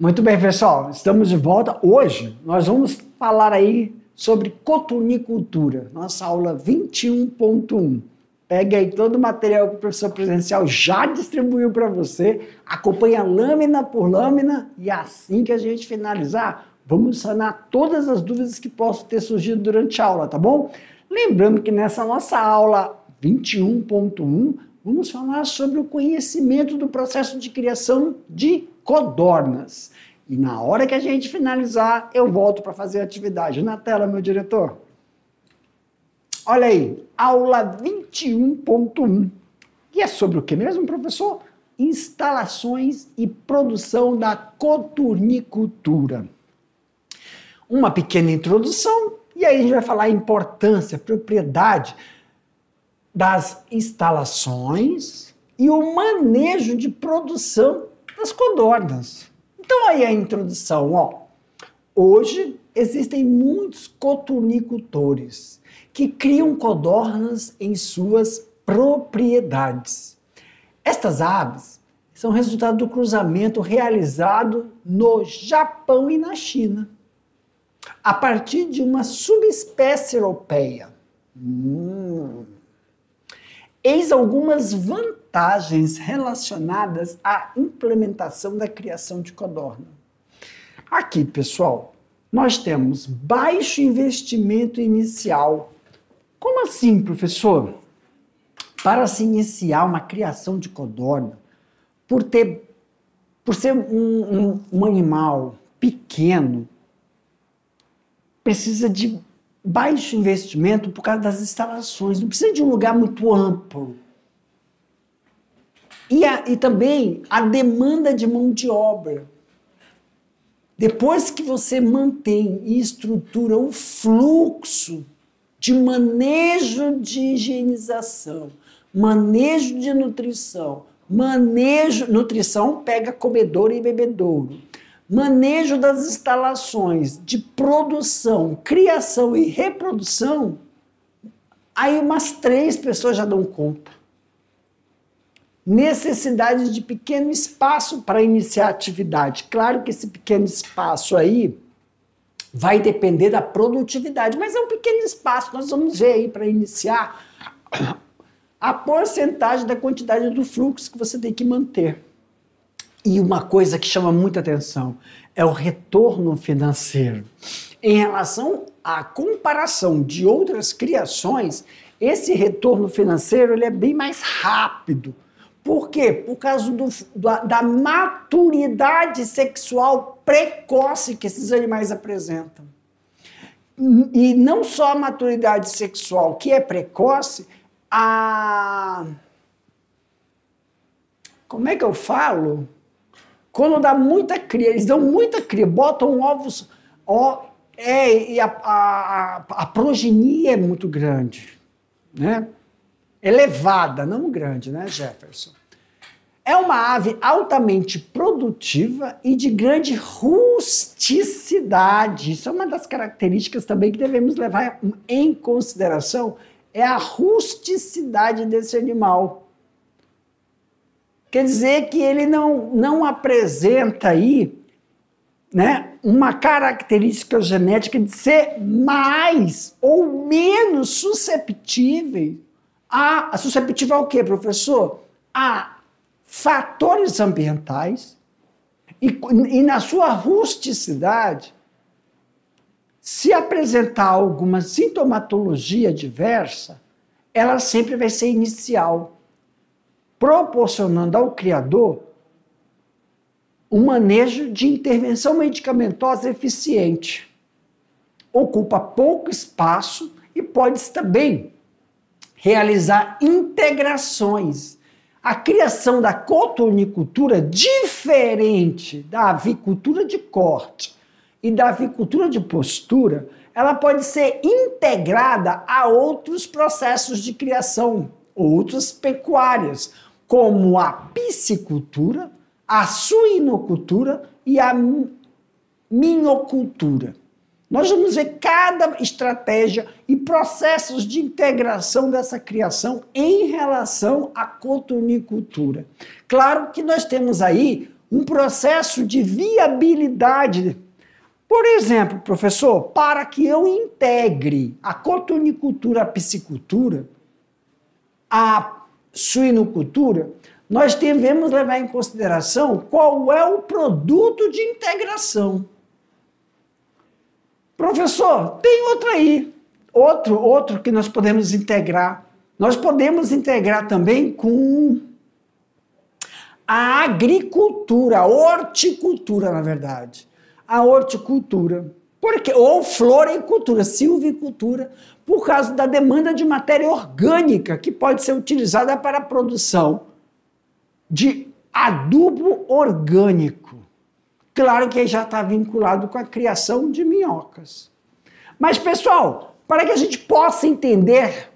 Muito bem, pessoal, estamos de volta. Hoje nós vamos falar aí sobre cotonicultura, nossa aula 21.1. Pegue aí todo o material que o professor presencial já distribuiu para você, acompanha lâmina por lâmina e assim que a gente finalizar, vamos sanar todas as dúvidas que possam ter surgido durante a aula, tá bom? Lembrando que nessa nossa aula 21.1, vamos falar sobre o conhecimento do processo de criação de codornas. E na hora que a gente finalizar, eu volto para fazer a atividade. Na tela, meu diretor. Olha aí, aula 21.1. E é sobre o que mesmo, professor? Instalações e produção da coturnicultura. Uma pequena introdução, e aí a gente vai falar a importância, propriedade das instalações e o manejo de produção das codornas. Então aí a introdução, ó. Hoje existem muitos coturnicultores que criam codornas em suas propriedades. Estas aves são resultado do cruzamento realizado no Japão e na China, a partir de uma subespécie europeia. Eis algumas vantagens relacionadas à implementação da criação de codorna. Aqui, pessoal, nós temos baixo investimento inicial. Como assim, professor? Para se iniciar uma criação de codorna, por ser um animal pequeno, precisa de baixo investimento por causa das instalações, não precisa de um lugar muito amplo. E também a demanda de mão de obra. Depois que você mantém e estrutura o fluxo de manejo de higienização, manejo de nutrição, nutrição pega comedouro e bebedouro, manejo das instalações de produção, criação e reprodução, aí umas 3 pessoas já dão conta. Necessidade de pequeno espaço para iniciar a atividade. Claro que esse pequeno espaço aí vai depender da produtividade, mas é um pequeno espaço. Nós vamos ver aí para iniciar a porcentagem da quantidade do fluxo que você tem que manter. E uma coisa que chama muita atenção é o retorno financeiro. Em relação à comparação de outras criações, esse retorno financeiro ele é bem mais rápido. Por quê? Por causa da maturidade sexual precoce que esses animais apresentam. E não só a maturidade sexual que é precoce, como é que eu falo? Quando dá muita cria, eles dão muita cria, botam ovos, e a progenia é muito grande, né? Elevada, não grande, né, Jefferson? É uma ave altamente produtiva e de grande rusticidade. Isso é uma das características também que devemos levar em consideração, é a rusticidade desse animal. Quer dizer que ele não apresenta aí, né, uma característica genética de ser mais ou menos susceptível susceptível ao quê, professor? A fatores ambientais e na sua rusticidade, se apresentar alguma sintomatologia diversa, ela sempre vai ser inicial, proporcionando ao criador um manejo de intervenção medicamentosa eficiente. Ocupa pouco espaço e pode-se também realizar integrações. A criação da coturnicultura, diferente da avicultura de corte e da avicultura de postura, ela pode ser integrada a outros processos de criação, outras pecuárias, como a piscicultura, a suinocultura e a minocultura. Nós vamos ver cada estratégia e processos de integração dessa criação em relação à coturnicultura. Claro que nós temos aí um processo de viabilidade. Por exemplo, professor, para que eu integre a cotonicultura, a piscicultura, a suinocultura, nós devemos levar em consideração qual é o produto de integração. Professor, tem outro aí, outro que nós podemos integrar. Nós podemos integrar também com a agricultura, a horticultura, na verdade. A horticultura, ou floricultura, silvicultura, por causa da demanda de matéria orgânica que pode ser utilizada para a produção de adubo orgânico. Claro que já está vinculado com a criação de minhocas. Mas, pessoal, para que a gente possa entender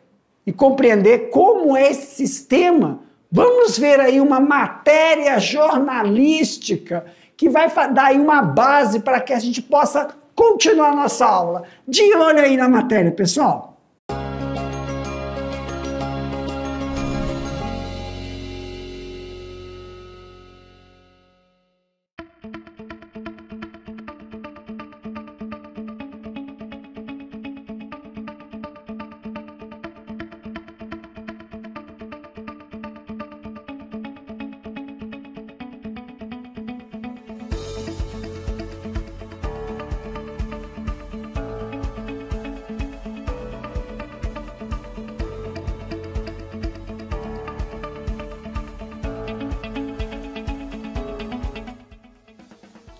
e compreender como é esse sistema, vamos ver aí uma matéria jornalística que vai dar aí uma base para que a gente possa continuar a nossa aula. De olho aí na matéria, pessoal.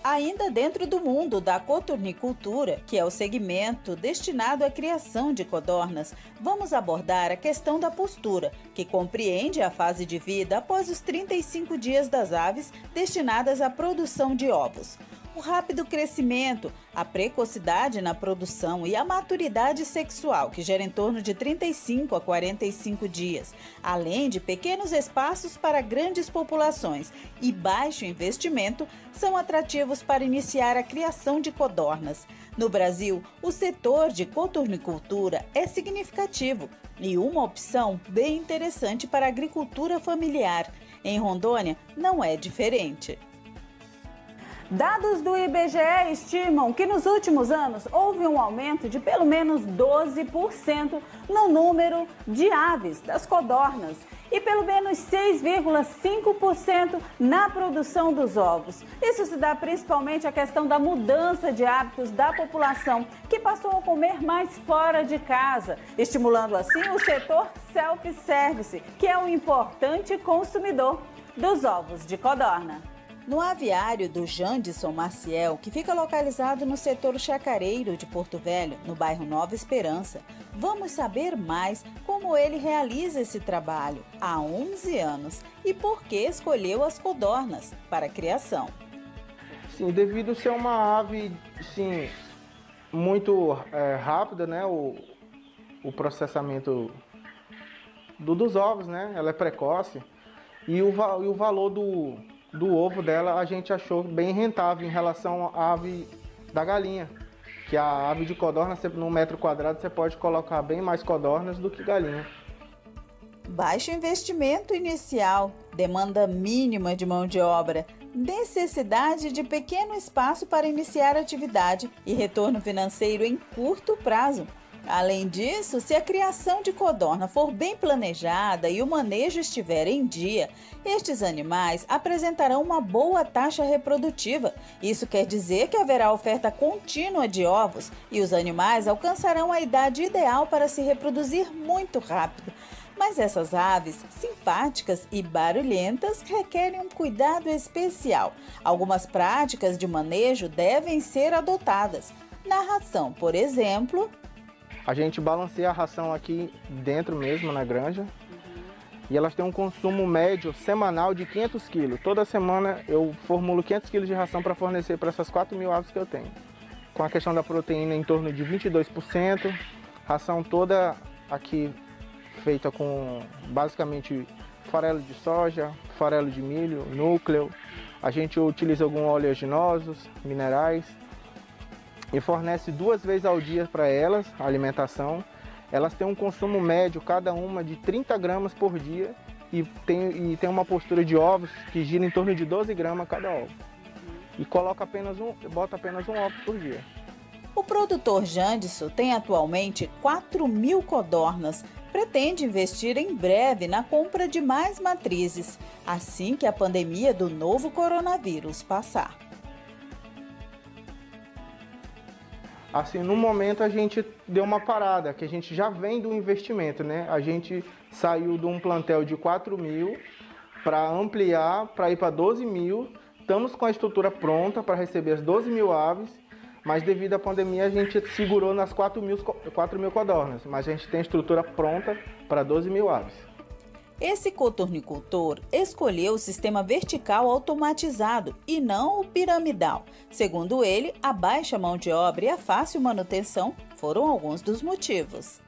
Ainda dentro do mundo da cotornicultura, que é o segmento destinado à criação de codornas, vamos abordar a questão da postura, que compreende a fase de vida após os 35 dias das aves destinadas à produção de ovos. O rápido crescimento, a precocidade na produção e a maturidade sexual, que gera em torno de 35 a 45 dias, além de pequenos espaços para grandes populações e baixo investimento, são atrativos para iniciar a criação de codornas. No Brasil, o setor de cotornicultura é significativo e uma opção bem interessante para a agricultura familiar. Em Rondônia, não é diferente. Dados do IBGE estimam que nos últimos anos houve um aumento de pelo menos 12% no número de aves, das codornas, e pelo menos 6,5% na produção dos ovos. Isso se dá principalmente à questão da mudança de hábitos da população, que passou a comer mais fora de casa, estimulando assim o setor self-service, que é um importante consumidor dos ovos de codorna. No aviário do Janderson Maciel, que fica localizado no setor chacareiro de Porto Velho, no bairro Nova Esperança, vamos saber mais como ele realiza esse trabalho há 11 anos e por que escolheu as codornas para a criação. Sim, devido a ser uma ave, sim, muito rápida, né, o processamento dos ovos, né, ela é precoce e o valor do ovo dela a gente achou bem rentável em relação à ave da galinha, que a ave de codorna, no metro quadrado, você pode colocar bem mais codornas do que galinha. Baixo investimento inicial, demanda mínima de mão de obra, necessidade de pequeno espaço para iniciar a atividade e retorno financeiro em curto prazo. Além disso, se a criação de codorna for bem planejada e o manejo estiver em dia, estes animais apresentarão uma boa taxa reprodutiva. Isso quer dizer que haverá oferta contínua de ovos e os animais alcançarão a idade ideal para se reproduzir muito rápido. Mas essas aves, simpáticas e barulhentas, requerem um cuidado especial. Algumas práticas de manejo devem ser adotadas. Na ração, por exemplo, a gente balanceia a ração aqui dentro mesmo, na granja. E elas têm um consumo médio semanal de 500 quilos. Toda semana eu formulo 500 quilos de ração para fornecer para essas 4.000 aves que eu tenho. Com a questão da proteína em torno de 22%. Ração toda aqui feita com basicamente farelo de soja, farelo de milho, núcleo. A gente utiliza alguns oleaginosos, minerais. E fornece 2 vezes ao dia para elas a alimentação. Elas têm um consumo médio, cada uma, de 30 gramas por dia e tem uma postura de ovos que gira em torno de 12 gramas cada ovo. E bota apenas um ovo por dia. O produtor Janderson tem atualmente 4.000 codornas. Pretende investir em breve na compra de mais matrizes, assim que a pandemia do novo coronavírus passar. Assim, no momento a gente deu uma parada, que a gente já vem do investimento, né? A gente saiu de um plantel de 4.000 para ampliar, para ir para 12.000. Estamos com a estrutura pronta para receber as 12.000 aves, mas devido à pandemia a gente segurou nas 4.000 codornas, mas a gente tem a estrutura pronta para 12.000 aves. Esse coturnicultor escolheu o sistema vertical automatizado e não o piramidal. Segundo ele, a baixa mão de obra e a fácil manutenção foram alguns dos motivos.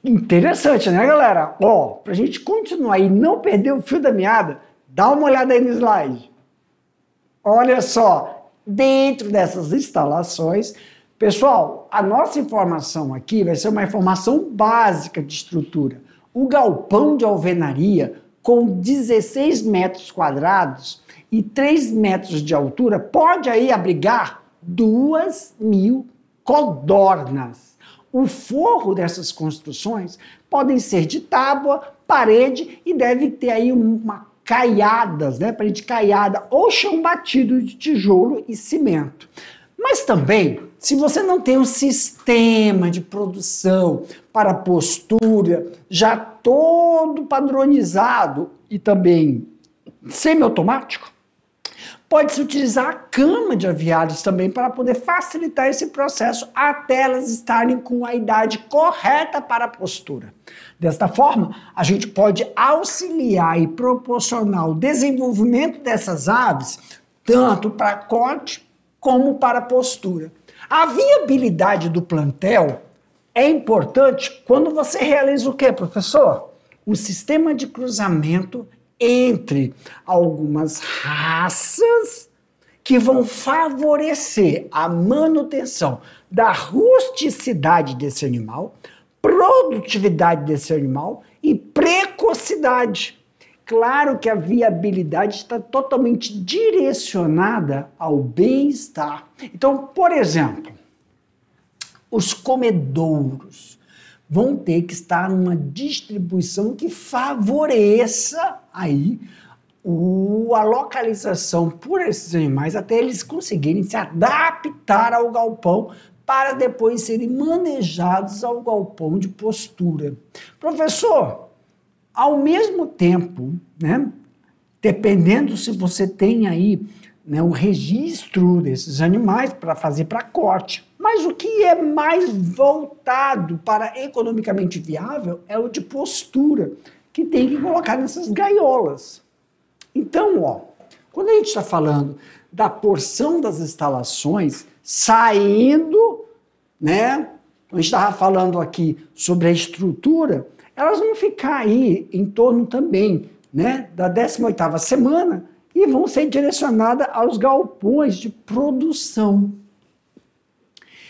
Interessante, né, galera? Ó, pra gente continuar e não perder o fio da meada, dá uma olhada aí no slide. Olha só, dentro dessas instalações, pessoal, a nossa informação aqui vai ser uma informação básica de estrutura. O galpão de alvenaria, com 16 metros quadrados e 3 metros de altura, pode aí abrigar 2.000 codornas. O forro dessas construções podem ser de tábua, parede e deve ter aí uma caiadas, né, parede caiada ou chão batido de tijolo e cimento. Mas também, se você não tem um sistema de produção para postura já todo padronizado e também semiautomático, pode-se utilizar a cama de aviários também para poder facilitar esse processo até elas estarem com a idade correta para a postura. Desta forma, a gente pode auxiliar e proporcionar o desenvolvimento dessas aves, tanto para corte como para postura. A viabilidade do plantel é importante quando você realiza o quê, professor? O sistema de cruzamento entre algumas raças que vão favorecer a manutenção da rusticidade desse animal, produtividade desse animal e precocidade. Claro que a viabilidade está totalmente direcionada ao bem-estar. Então, por exemplo, os comedouros vão ter que estar numa distribuição que favoreça aí a localização por esses animais até eles conseguirem se adaptar ao galpão para depois serem manejados ao galpão de postura. Professor, ao mesmo tempo, né, dependendo se você tem aí, né, o registro desses animais para fazer para corte, mas o que é mais voltado para economicamente viável é o de postura, que tem que colocar nessas gaiolas. Então, ó, quando a gente está falando da porção das instalações saindo, né, a gente estava falando aqui sobre a estrutura, elas vão ficar aí em torno também, né, da 18ª semana e vão ser direcionadas aos galpões de produção.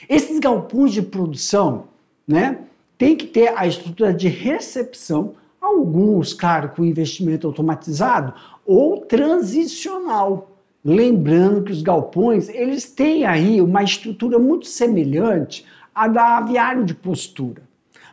Esses galpões de produção, né, tem que ter a estrutura de recepção, alguns, claro, com investimento automatizado ou transicional. Lembrando que os galpões, eles têm aí uma estrutura muito semelhante à da aviário de postura.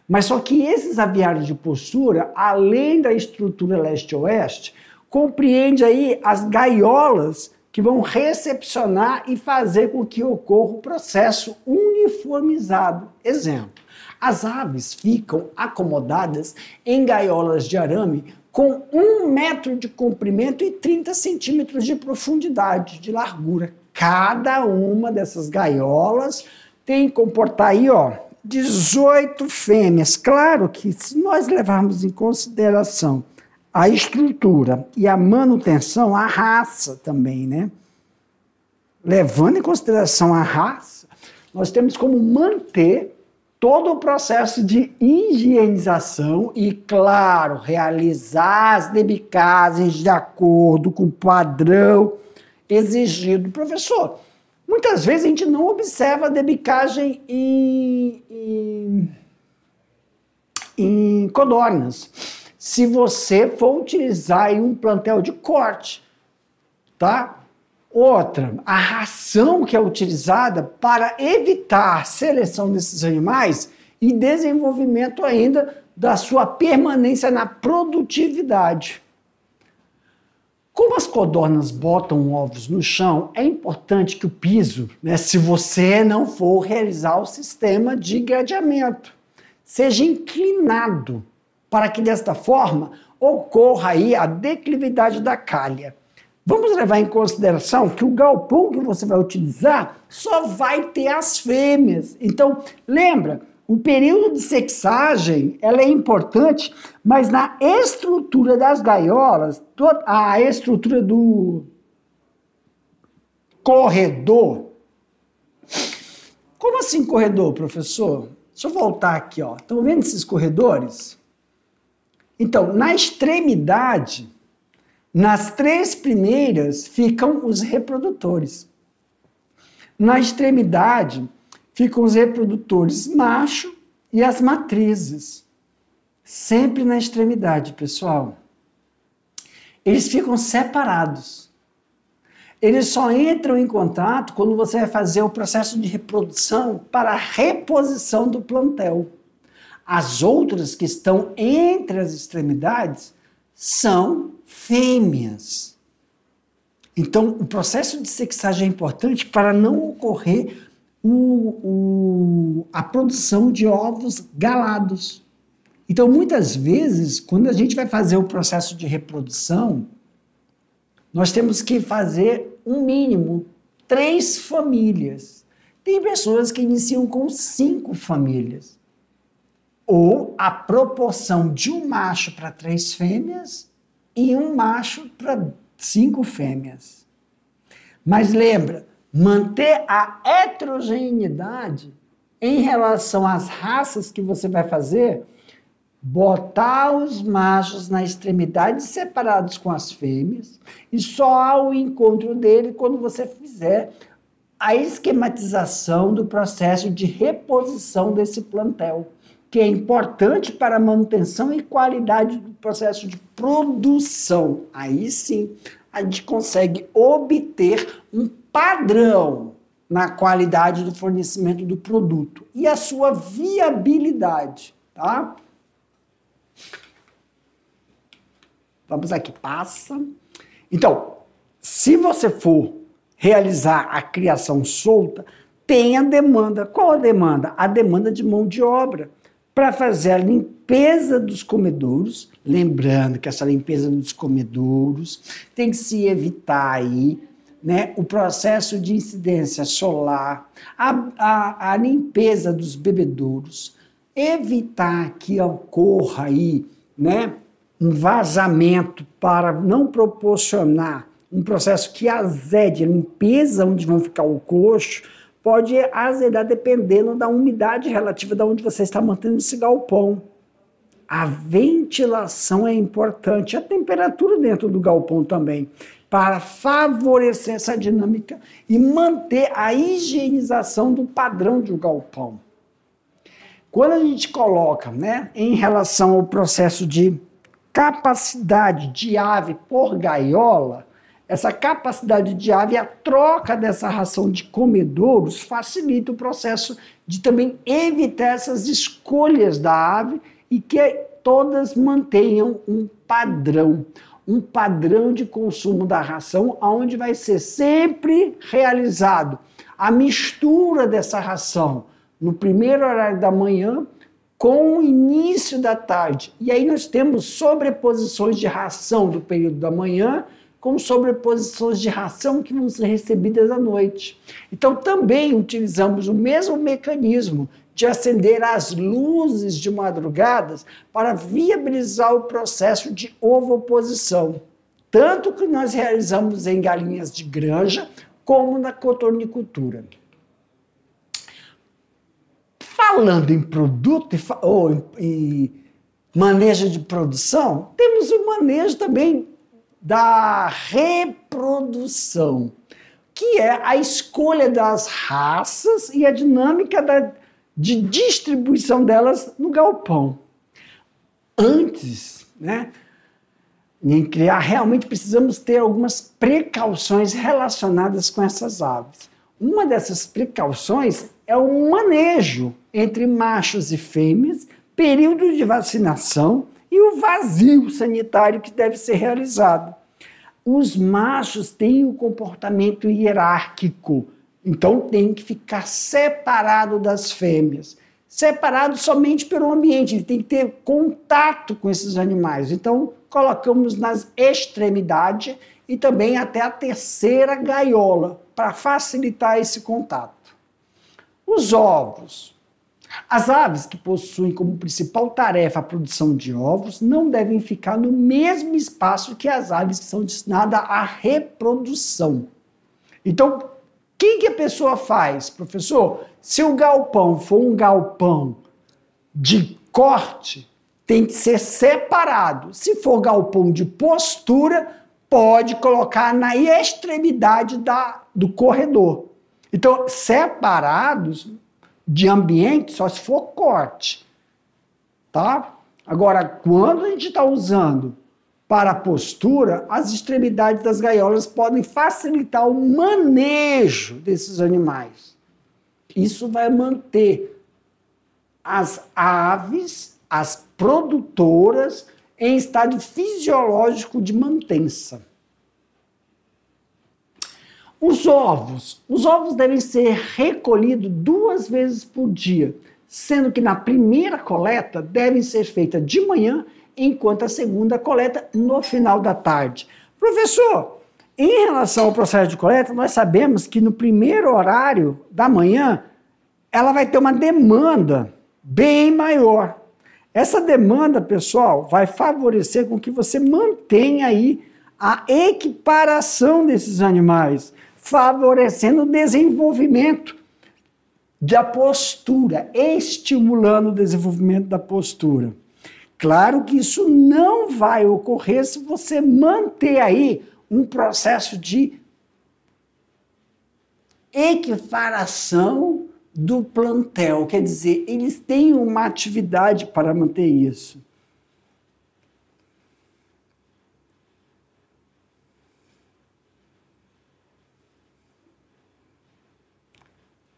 Mas só que esses aviários de postura, além da estrutura leste-oeste, compreende aí as gaiolas que vão recepcionar e fazer com que ocorra o processo uniformizado. Exemplo, as aves ficam acomodadas em gaiolas de arame com 1 metro de comprimento e 30 centímetros de profundidade, de largura. Cada uma dessas gaiolas tem que comportar aí, ó, 18 fêmeas. Claro que se nós levarmos em consideração a estrutura e a manutenção, a raça também, né? Levando em consideração a raça, nós temos como manter todo o processo de higienização e, claro, realizar as debicagens de acordo com o padrão exigido. Professor, muitas vezes a gente não observa a debicagem em codornas. Se você for utilizar em um plantel de corte, tá? Outra, a ração que é utilizada para evitar a seleção desses animais e desenvolvimento ainda da sua permanência na produtividade. Como as codornas botam ovos no chão, é importante que o piso, né, se você não for realizar o sistema de gradeamento, seja inclinado, para que desta forma ocorra aí a declividade da calha. Vamos levar em consideração que o galpão que você vai utilizar só vai ter as fêmeas. Então, lembra, o período de sexagem ela é importante, mas na estrutura das gaiolas, a estrutura do corredor. Como assim corredor, professor? Deixa eu voltar aqui, ó. Estão vendo esses corredores? Então, na extremidade, nas 3 primeiras ficam os reprodutores. Na extremidade ficam os reprodutores macho e as matrizes. Sempre na extremidade, pessoal. Eles ficam separados. Eles só entram em contato quando você vai fazer o processo de reprodução para a reposição do plantel. As outras que estão entre as extremidades são fêmeas. Então, o processo de sexagem é importante para não ocorrer a produção de ovos galados. Então, muitas vezes, quando a gente vai fazer o processo de reprodução, nós temos que fazer um mínimo 3 famílias. Tem pessoas que iniciam com 5 famílias. Ou a proporção de um macho para 3 fêmeas e um macho para 5 fêmeas. Mas lembra, manter a heterogeneidade em relação às raças que você vai fazer, botar os machos na extremidade separados com as fêmeas e só há o encontro dele quando você fizer a esquematização do processo de reposição desse plantel, que é importante para a manutenção e qualidade do processo de produção. Aí sim, a gente consegue obter um padrão na qualidade do fornecimento do produto e a sua viabilidade, tá? Vamos aqui, passa. Então, se você for realizar a criação solta, tem a demanda. Qual a demanda? A demanda de mão de obra para fazer a limpeza dos comedouros. Lembrando que essa limpeza dos comedouros tem que se evitar aí, né, o processo de incidência solar, a limpeza dos bebedouros, evitar que ocorra aí, né, um vazamento para não proporcionar um processo que azede a limpeza onde vão ficar o coxo, pode azedar dependendo da umidade relativa de onde você está mantendo esse galpão. A ventilação é importante, a temperatura dentro do galpão também, para favorecer essa dinâmica e manter a higienização do padrão do galpão. Quando a gente coloca, né, em relação ao processo de capacidade de ave por gaiola, essa capacidade de ave, a troca dessa ração de comedouros facilita o processo de também evitar essas escolhas da ave e que todas mantenham um padrão de consumo da ração, onde vai ser sempre realizado a mistura dessa ração no primeiro horário da manhã com o início da tarde. E aí nós temos sobreposições de ração do período da manhã com sobreposições de ração que vão ser recebidas à noite. Então também utilizamos o mesmo mecanismo de acender as luzes de madrugadas para viabilizar o processo de ovoposição, tanto que nós realizamos em galinhas de granja como na cotornicultura. Falando em produto e manejo de produção, temos o manejo também da reprodução, que é a escolha das raças e a dinâmica de distribuição delas no galpão. Antes, né, em criar, realmente precisamos ter algumas precauções relacionadas com essas aves. Uma dessas precauções é o manejo entre machos e fêmeas, período de vacinação e o vazio sanitário que deve ser realizado. Os machos têm um comportamento hierárquico, então tem que ficar separado das fêmeas. Separado somente pelo ambiente, ele tem que ter contato com esses animais. Então, colocamos nas extremidades e também até a terceira gaiola, para facilitar esse contato. Os ovos. As aves que possuem como principal tarefa a produção de ovos não devem ficar no mesmo espaço que as aves que são destinadas à reprodução. Então, o que a pessoa faz, professor? Se o galpão for um galpão de corte, tem que ser separado. Se for galpão de postura, pode colocar na extremidade do corredor. Então, separados de ambiente, só se for corte, tá? Agora, quando a gente está usando para a postura, as extremidades das gaiolas podem facilitar o manejo desses animais. Isso vai manter as aves, as produtoras, em estado fisiológico de mantença. Os ovos devem ser recolhidos 2 vezes por dia, sendo que na primeira coleta devem ser feitas de manhã, enquanto a segunda coleta no final da tarde. Professor, em relação ao processo de coleta, nós sabemos que no primeiro horário da manhã, ela vai ter uma demanda bem maior. Essa demanda, pessoal, vai favorecer com que você mantenha aí a equiparação desses animais, favorecendo o desenvolvimento da postura, estimulando o desenvolvimento da postura. Claro que isso não vai ocorrer se você manter aí um processo de equiparação do plantel, quer dizer, eles têm uma atividade para manter isso.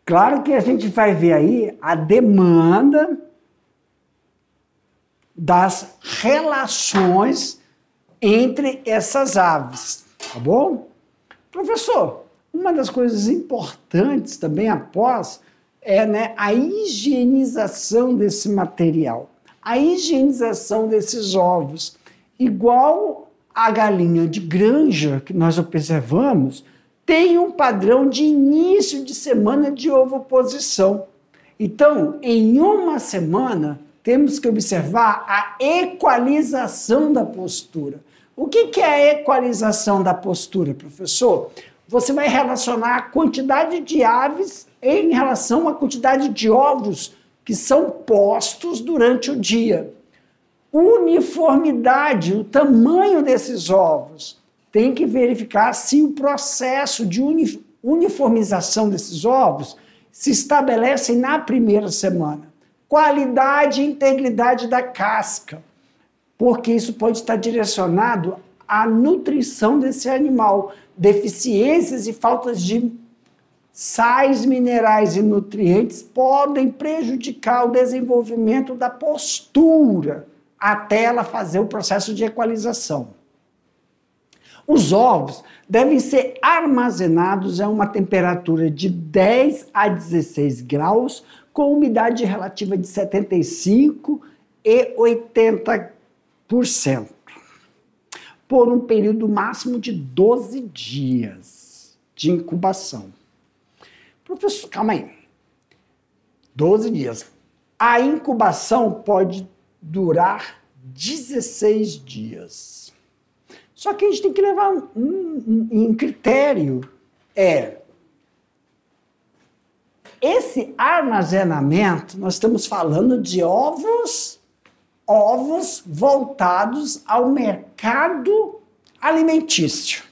Claro que a gente vai ver aí a demanda das relações entre essas aves, tá bom? Professor, uma das coisas importantes também após é, a higienização desse material, a higienização desses ovos. Igual a galinha de granja que nós observamos, tem um padrão de início de semana de ovoposição. Então, em uma semana, temos que observar a equalização da postura. O que é a equalização da postura, professor? Você vai relacionar a quantidade de aves em relação à quantidade de ovos que são postos durante o dia. Uniformidade, o tamanho desses ovos. Tem que verificar se o processo de uniformização desses ovos se estabelece na primeira semana. Qualidade e integridade da casca, porque isso pode estar direcionado à nutrição desse animal. Deficiências e faltas de sais, minerais e nutrientes podem prejudicar o desenvolvimento da postura até ela fazer o processo de equalização. Os ovos devem ser armazenados a uma temperatura de 10 a 16 graus, com umidade relativa de 75% e 80%, por um período máximo de 12 dias de incubação. Professor, calma aí. 12 dias. A incubação pode durar 16 dias. Só que a gente tem que levar um critério, esse armazenamento, nós estamos falando de ovos voltados ao mercado alimentício,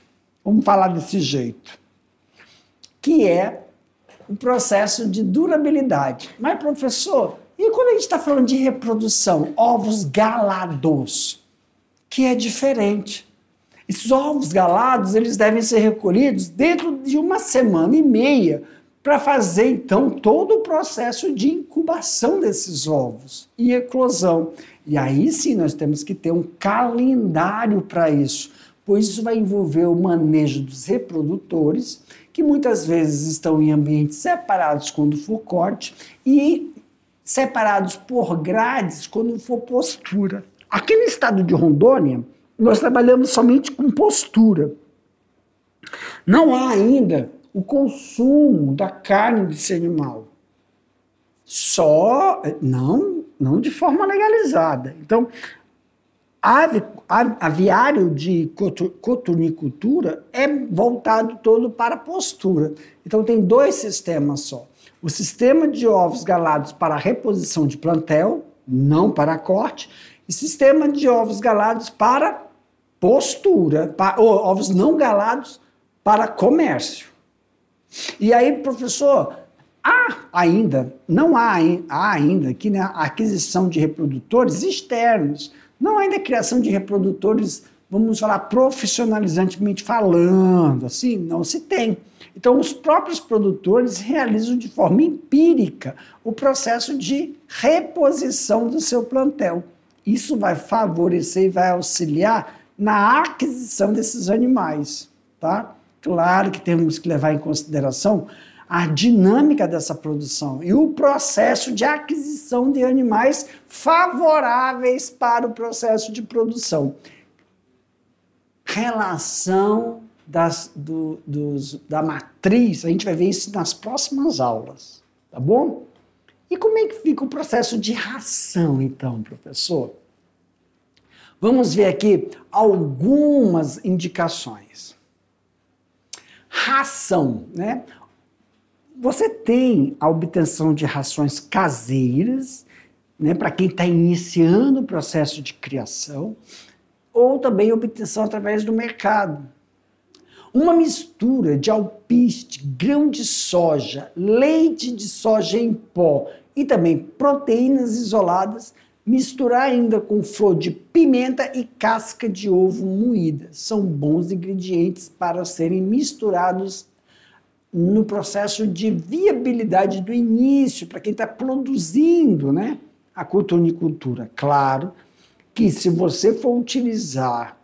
vamos falar desse jeito, que é o processo de durabilidade. Mas, professor, e quando a gente está falando de reprodução, ovos galados, que é diferente. Esses ovos galados, eles devem ser recolhidos dentro de 1 semana e meia para fazer, então, todo o processo de incubação desses ovos e eclosão. E aí sim nós temos que ter um calendário para isso, pois isso vai envolver o manejo dos reprodutores, que muitas vezes estão em ambientes separados quando for corte e separados por grades quando for postura. Aqui no estado de Rondônia, nós trabalhamos somente com postura. Não há ainda o consumo da carne desse animal. Não de forma legalizada. Então, aviário de coturnicultura é voltado todo para postura. Então, tem 2 sistemas só. O sistema de ovos galados para reposição de plantel, não para corte, e sistema de ovos galados para postura, ovos não galados para comércio. E aí, professor, não há ainda aqui, né, a aquisição de reprodutores externos, não há ainda a criação de reprodutores, vamos falar, profissionalizantemente falando, assim, não se tem. Então, os próprios produtores realizam de forma empírica o processo de reposição do seu plantel. Isso vai favorecer e vai auxiliar na aquisição desses animais, tá? Claro que temos que levar em consideração a dinâmica dessa produção e o processo de aquisição de animais favoráveis para o processo de produção. Relação da matriz, a gente vai ver isso nas próximas aulas, tá bom? E como é que fica o processo de ração, então, professor? Vamos ver aqui algumas indicações. Ração, né? Você tem a obtenção de rações caseiras, né, para quem está iniciando o processo de criação, ou também obtenção através do mercado. Uma mistura de alpiste, grão de soja, leite de soja em pó e também proteínas isoladas, misturar ainda com flor de pimenta e casca de ovo moída. São bons ingredientes para serem misturados no processo de viabilidade do início, para quem está produzindo, né, a coturnicultura. Claro que se você for utilizar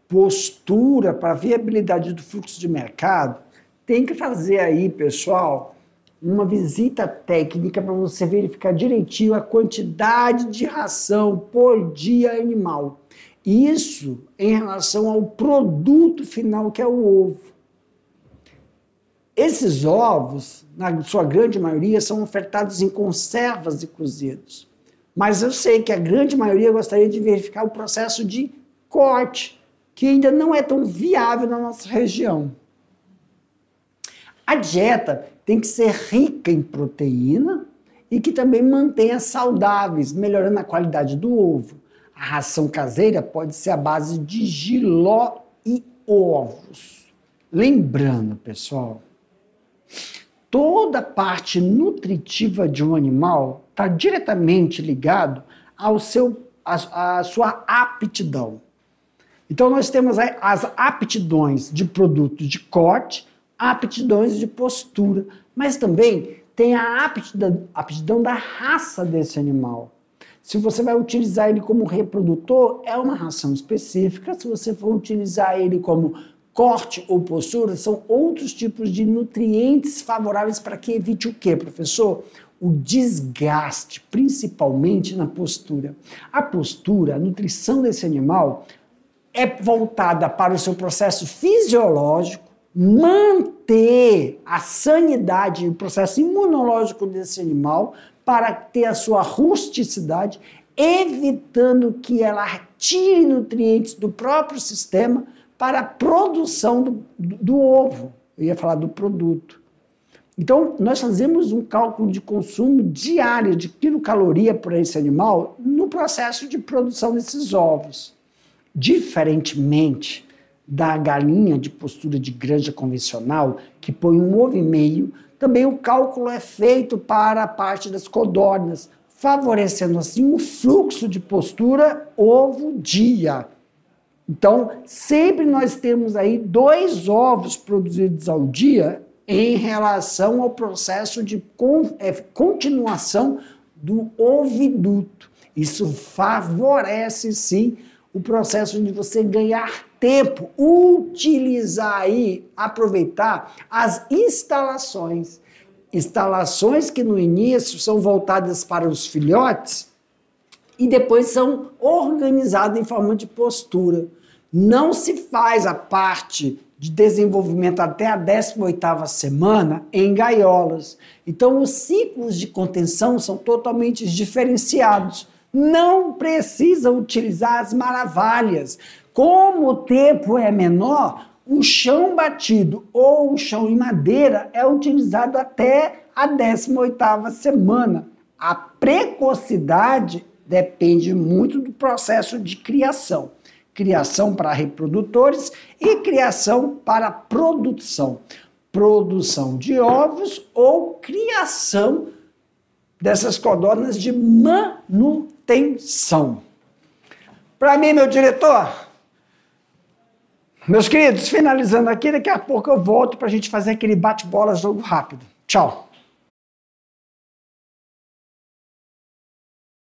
postura para viabilidade do fluxo de mercado, tem que fazer aí, pessoal, uma visita técnica para você verificar direitinho a quantidade de ração por dia animal. Isso em relação ao produto final, que é o ovo. Esses ovos, na sua grande maioria, são ofertados em conservas e cozidos. Mas eu sei que a grande maioria gostaria de verificar o processo de corte, que ainda não é tão viável na nossa região. A dieta tem que ser rica em proteína e que também mantenha saudáveis, melhorando a qualidade do ovo. A ração caseira pode ser à base de jiló e ovos. Lembrando, pessoal, toda a parte nutritiva de um animal está diretamente ligado à sua aptidão. Então, nós temos as aptidões de produtos de corte, aptidões de postura, mas também tem a aptidão da raça desse animal. Se você vai utilizar ele como reprodutor, é uma ração específica. Se você for utilizar ele como corte ou postura, são outros tipos de nutrientes favoráveis para que evite o quê, professor? O desgaste, principalmente na postura. A postura, a nutrição desse animal é voltada para o seu processo fisiológico, manter a sanidade e o processo imunológico desse animal para ter a sua rusticidade, evitando que ela tire nutrientes do próprio sistema para a produção do ovo. Eu ia falar do produto. Então, nós fazemos um cálculo de consumo diário de quilocaloria por esse animal no processo de produção desses ovos. Diferentemente da galinha de postura de granja convencional, que põe 1,5 ovo, também o cálculo é feito para a parte das codornas, favorecendo assim o fluxo de postura ovo-dia. Então, sempre nós temos aí 2 ovos produzidos ao dia em relação ao processo de continuação do oviduto. Isso favorece, sim, o processo de você ganhar tempo, utilizar aí, aproveitar as instalações. Instalações que no início são voltadas para os filhotes e depois são organizadas em forma de postura. Não se faz a parte de desenvolvimento até a 18ª semana em gaiolas. Então, os ciclos de contenção são totalmente diferenciados. Não precisa utilizar as maravilhas. Como o tempo é menor, o chão batido ou o chão em madeira é utilizado até a 18ª semana. A precocidade depende muito do processo de criação. Criação para reprodutores e criação para produção. Produção de ovos ou criação dessas codornas de manutenção. Para mim, meu diretor, meus queridos, finalizando aqui, daqui a pouco eu volto para a gente fazer aquele bate-bola, jogo rápido. Tchau!